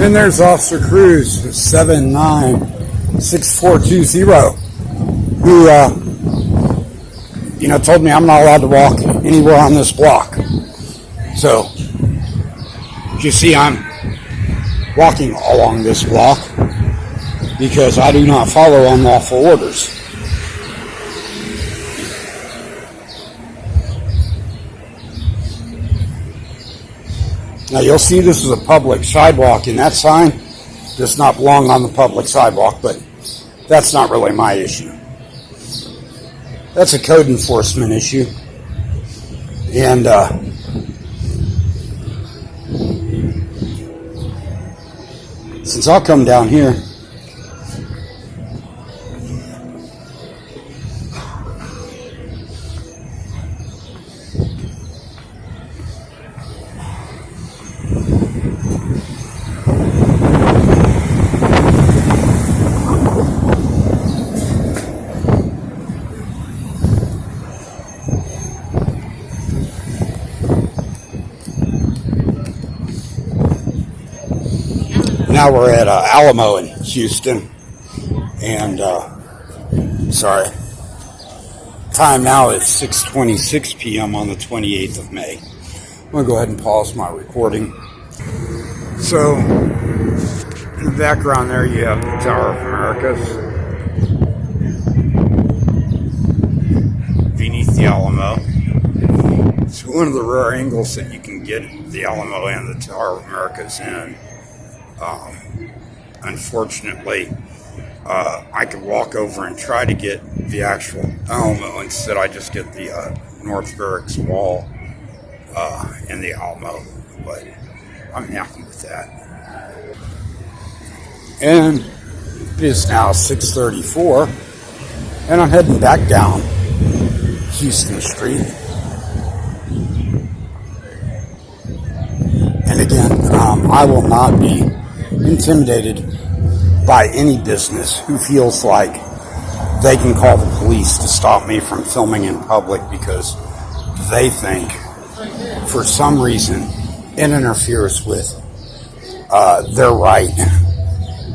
And there's Officer Cruz, 796420, who, told me I'm not allowed to walk anywhere on this block. So, as you see, I'm walking along this block because I do not follow unlawful orders. Now you'll see this is a public sidewalk, and that sign does not belong on the public sidewalk, but that's not really my issue. That's a code enforcement issue. And since I'll come down here, now we're at Alamo in Houston, and time now is 6:26 p.m. on the 28th of May. I'm going to go ahead and pause my recording. So, in the background there you have the Tower of Americas beneath the Alamo. It's one of the rare angles that you can get the Alamo and the Tower of Americas in. Unfortunately, I could walk over and try to get the actual Alamo. Instead, I just get the North Barracks wall and the Alamo. But I'm happy with that. And it is now 6:34, and I'm heading back down Houston Street. And again, I will not be intimidated by any business who feels like they can call the police to stop me from filming in public because they think, for some reason, it interferes with their right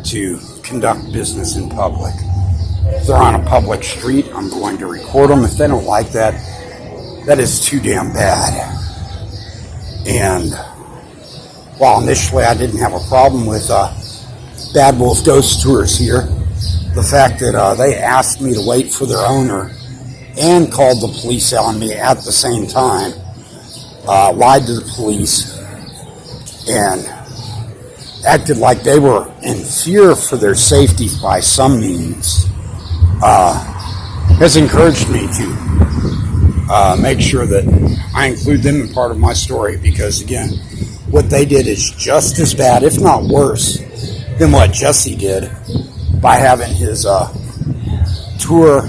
to conduct business in public. If they're on a public street, I'm going to record them. If they don't like that, that is too damn bad. And while initially I didn't have a problem with Bad Wolf Ghost Tours here, the fact that they asked me to wait for their owner and called the police on me at the same time, lied to the police, and acted like they were in fear for their safety by some means, has encouraged me to make sure that I include them in part of my story, because again, what they did is just as bad, if not worse, than what Jesse did by having his tour,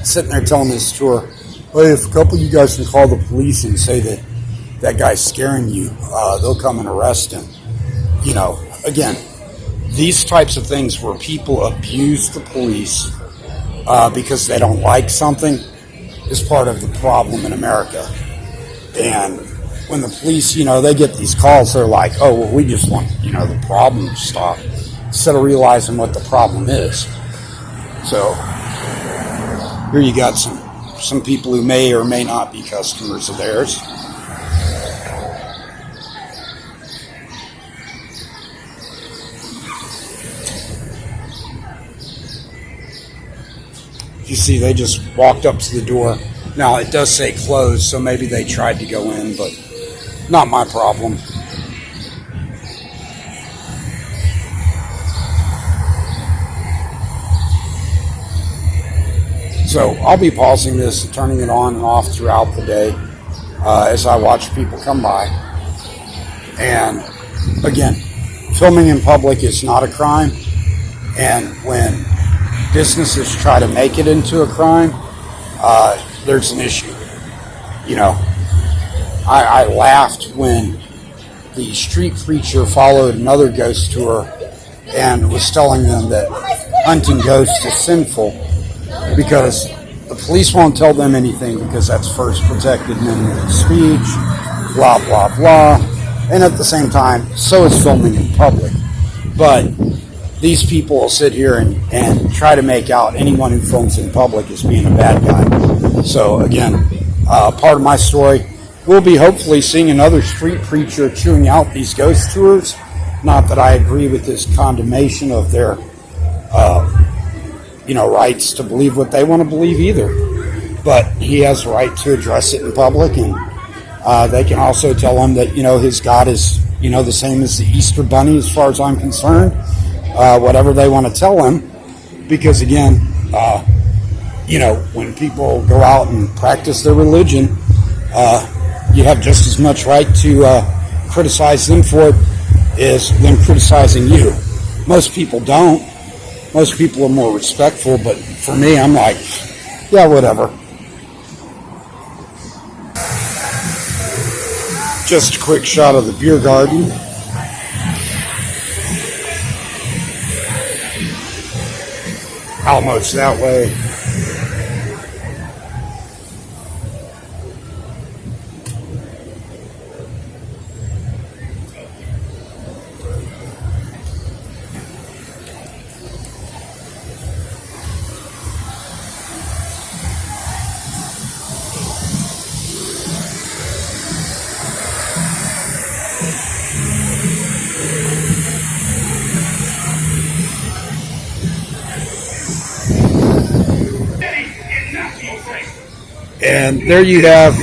sitting there telling his tour, hey, if a couple of you guys can call the police and say that that guy's scaring you, they'll come and arrest him. Again, these types of things where people abuse the police because they don't like something is part of the problem in America. And when the police, they get these calls, they're like, oh, well, we just want, the problem to stop, instead of realizing what the problem is. So, here you got some people who may or may not be customers of theirs. You see, they just walked up to the door. Now, it does say closed, so maybe they tried to go in, but not my problem. So I'll be pausing this and turning it on and off throughout the day as I watch people come by. And again, filming in public is not a crime. And when businesses try to make it into a crime, there's an issue. I laughed when the street preacher followed another ghost tour and was telling them that hunting ghosts is sinful because the police won't tell them anything because that's First Protected Amendment of speech, blah, blah, blah. And at the same time, so is filming in public. But these people will sit here and try to make out anyone who films in public as being a bad guy. So again, part of my story, we'll be hopefully seeing another street preacher chewing out these ghost tours. Not that I agree with this condemnation of their, rights to believe what they want to believe either. But he has a right to address it in public, and they can also tell him that, his God is, the same as the Easter Bunny as far as I'm concerned. Whatever they want to tell him, because again, when people go out and practice their religion, you have just as much right to criticize them for it as them criticizing you. Most people don't. Most people are more respectful, but for me, I'm like, yeah, whatever. Just a quick shot of the beer garden. Alamo's that way. And there you have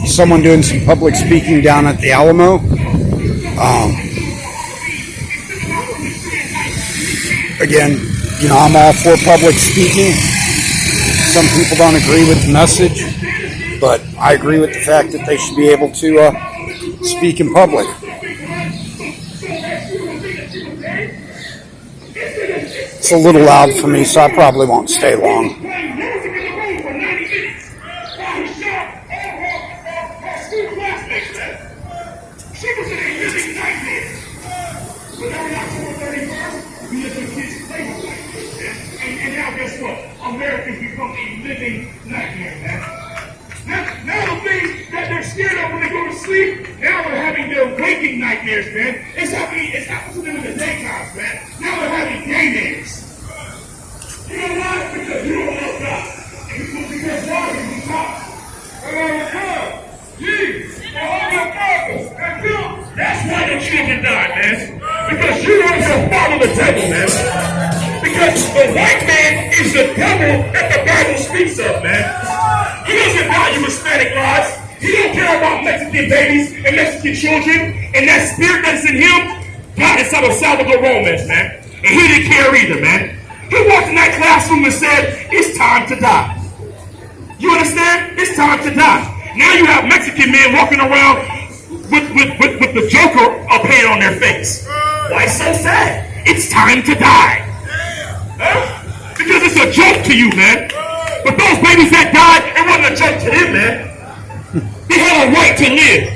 someone doing some public speaking down at the Alamo. Again, I'm all for public speaking. Some people don't agree with the message, but I agree with the fact that they should be able to speak in public. It's a little loud for me, so I probably won't stay long. Americans become a living nightmare, man. Now the things that they're scared of when they go to sleep, now they're having their waking nightmares, man. It's happening to them in the daytime, man. Now they're having nightmares. You know why? Because you don't know God. And because God is on top. That's why the children died, man. Because you don't follow the devil, man. Because the white man is the devil that the Bible speaks of, man. He doesn't value Hispanic lives. He don't care about Mexican babies and Mexican children. And that spirit that's in him, God is out of Salvador Romance, man. And he didn't care either, man. He walked in that classroom and said, it's time to die. You understand? It's time to die. Now you have Mexican men walking around with the Joker paint on their face. Why so sad? It's time to die. Because it's a joke to you, man. But those babies that died, it wasn't a joke to them, man. They had a right to live.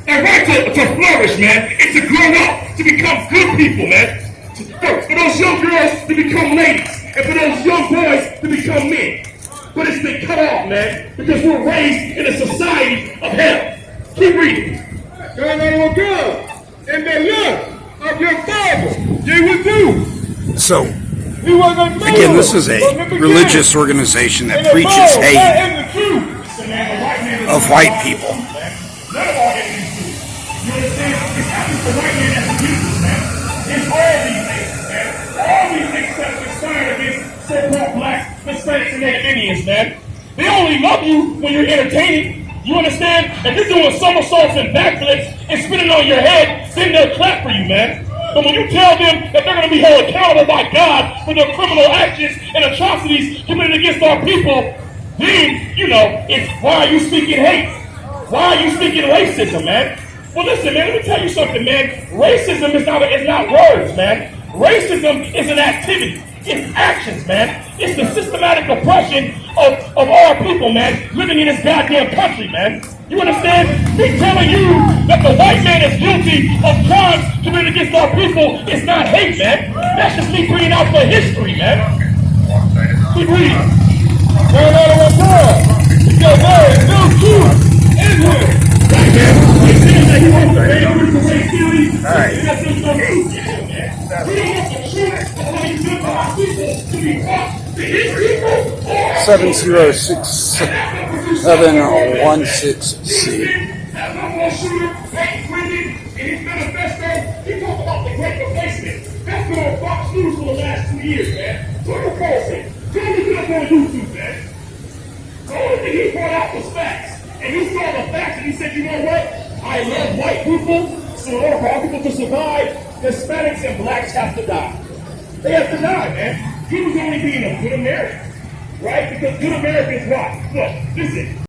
A right to flourish, man. And to grow up, to become good people, man. For those young girls to become ladies. And for those young boys to become men. But it's been cut off, man. Because we're raised in a society of hell. Keep reading. God will good. And the love of your father, you will do. So, again, this is a religious organization that preaches hate of white people. It's all these things, man. All these things that are conspired against so-called blacks, Hispanics, and Native Indians, man. They only love you when you're entertaining. You understand? If you're doing somersaults and backflips and spinning on your head, then they'll clap for you, man. But when you tell them that they're going to be held accountable by God for their criminal actions and atrocities committed against our people, then, it's why are you speaking hate? Why are you speaking racism, man? Well, listen, man, let me tell you something, man. Racism is not words, man. Racism is an activity. It's actions, man. It's the systematic oppression of our people, man, living in this goddamn country, man. You understand? Me telling you that the white man is guilty of crimes committed against our people is not hate, man. That's just me bringing out the history, man. Keep reading. Because there is no truth in him. Right, man. that he wants to raise the race theory. All right. That's just no truth, man. We don't want the truth of what he's done to our people to be taught to his people. 706716C. That number shooter, Frank Clinton, in his manifesto, he talked about the great replacement. That's been on Fox News for the last 2 years, man. Turn the pulse in. Tell me what on YouTube, man. The only thing he brought out was facts. And he saw the facts and he said, you know what? I love white people, so in order for our people to survive, Hispanics and blacks have to die. They have to die, man. He was only being a good American, right? Because good Americans what? Look, listen.